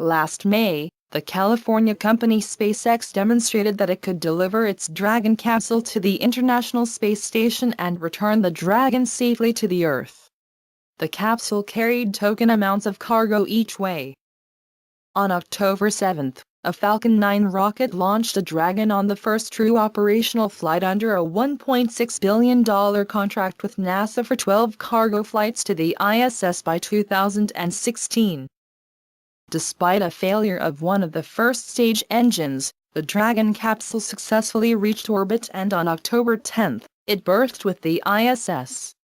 Last May, the California company SpaceX demonstrated that it could deliver its Dragon capsule to the International Space Station and return the Dragon safely to the Earth. The capsule carried token amounts of cargo each way. On October 7, a Falcon 9 rocket launched a Dragon on the first true operational flight under a $1.6 billion contract with NASA for 12 cargo flights to the ISS by 2016. Despite a failure of one of the first-stage engines, the Dragon capsule successfully reached orbit, and on October 10, it berthed with the ISS.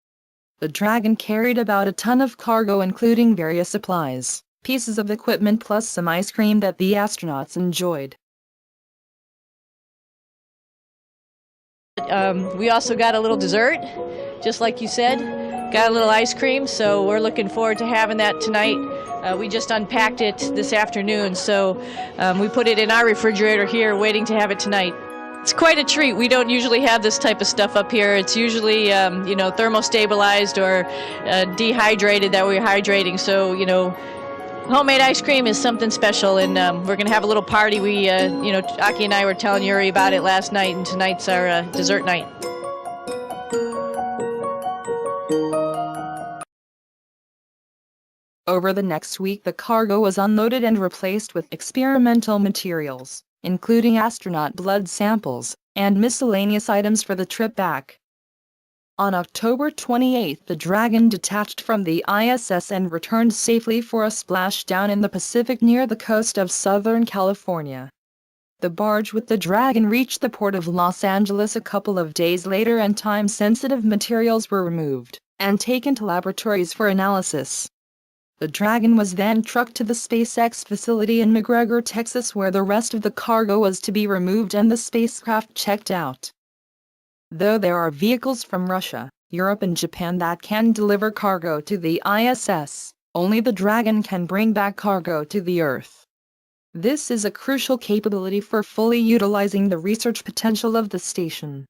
The Dragon carried about a ton of cargo, including various supplies, pieces of equipment, plus some ice cream that the astronauts enjoyed. We also got a little dessert, just like you said. Got a little ice cream, so we're looking forward to having that tonight. We just unpacked it this afternoon, so we put it in our refrigerator here, waiting to have it tonight. It's quite a treat. We don't usually have this type of stuff up here. It's usually, thermostabilized or dehydrated that we're hydrating. So, homemade ice cream is something special, and we're going to have a little party. Aki and I were telling Yuri about it last night, and tonight's our dessert night. Over the next week, the cargo was unloaded and replaced with experimental materials, including astronaut blood samples and miscellaneous items for the trip back. On October 28, the Dragon detached from the ISS and returned safely for a splashdown in the Pacific near the coast of Southern California. The barge with the Dragon reached the port of Los Angeles a couple of days later, and time-sensitive materials were removed and taken to laboratories for analysis. The Dragon was then trucked to the SpaceX facility in McGregor, Texas, where the rest of the cargo was to be removed and the spacecraft checked out. Though there are vehicles from Russia, Europe and Japan that can deliver cargo to the ISS, only the Dragon can bring back cargo to the Earth. This is a crucial capability for fully utilizing the research potential of the station.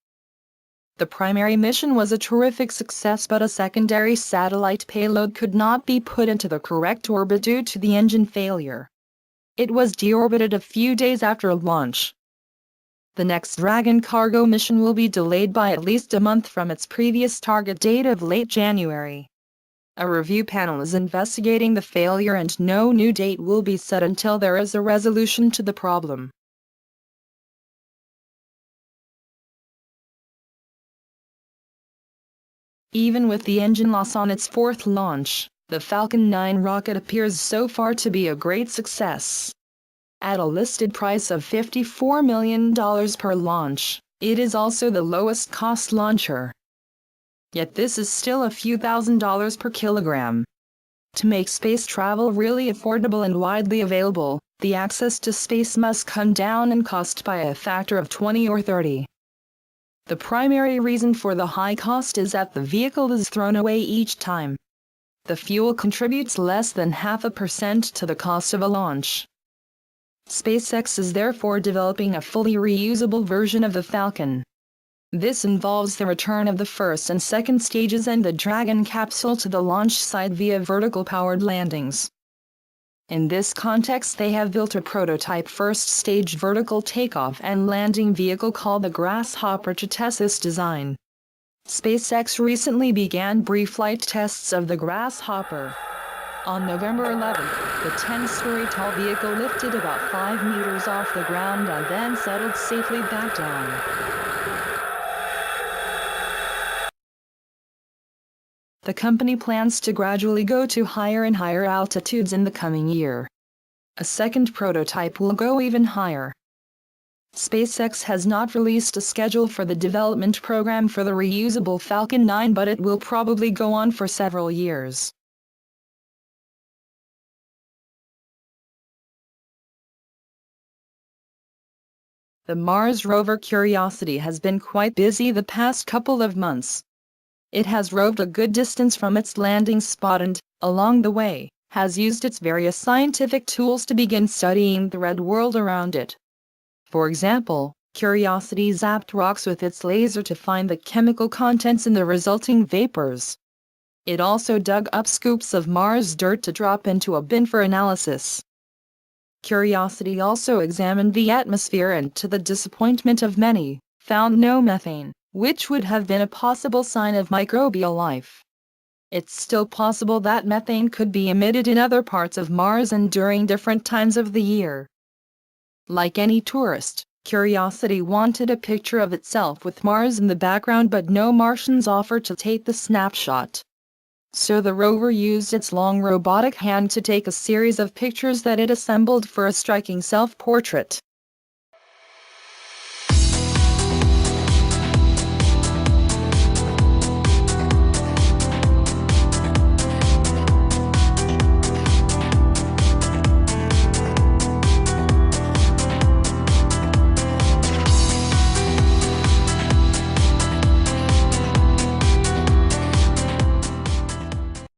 The primary mission was a terrific success, but a secondary satellite payload could not be put into the correct orbit due to the engine failure. It was deorbited a few days after launch. The next Dragon cargo mission will be delayed by at least a month from its previous target date of late January. A review panel is investigating the failure, and no new date will be set until there is a resolution to the problem. Even with the engine loss on its fourth launch, the Falcon 9 rocket appears so far to be a great success. At a listed price of $54 million per launch, it is also the lowest cost launcher. Yet this is still a few $1,000s per kilogram. To make space travel really affordable and widely available, the access to space must come down in cost by a factor of 20 or 30. The primary reason for the high cost is that the vehicle is thrown away each time. The fuel contributes less than 0.5% to the cost of a launch. SpaceX is therefore developing a fully reusable version of the Falcon. This involves the return of the first and second stages and the Dragon capsule to the launch site via vertical-powered landings. In this context, they have built a prototype first-stage vertical takeoff and landing vehicle called the Grasshopper to test this design. SpaceX recently began pre-flight tests of the Grasshopper. On November 11th, the 10-story tall vehicle lifted about 5 meters off the ground and then settled safely back down. The company plans to gradually go to higher and higher altitudes in the coming year. A second prototype will go even higher. SpaceX has not released a schedule for the development program for the reusable Falcon 9, but it will probably go on for several years. The Mars rover Curiosity has been quite busy the past couple of months. It has roved a good distance from its landing spot and, along the way, has used its various scientific tools to begin studying the red world around it. For example, Curiosity zapped rocks with its laser to find the chemical contents in the resulting vapors. It also dug up scoops of Mars dirt to drop into a bin for analysis. Curiosity also examined the atmosphere and, to the disappointment of many, found no methane, which would have been a possible sign of microbial life. It's still possible that methane could be emitted in other parts of Mars and during different times of the year. Like any tourist, Curiosity wanted a picture of itself with Mars in the background, but no Martians offered to take the snapshot. So the rover used its long robotic hand to take a series of pictures that it assembled for a striking self-portrait.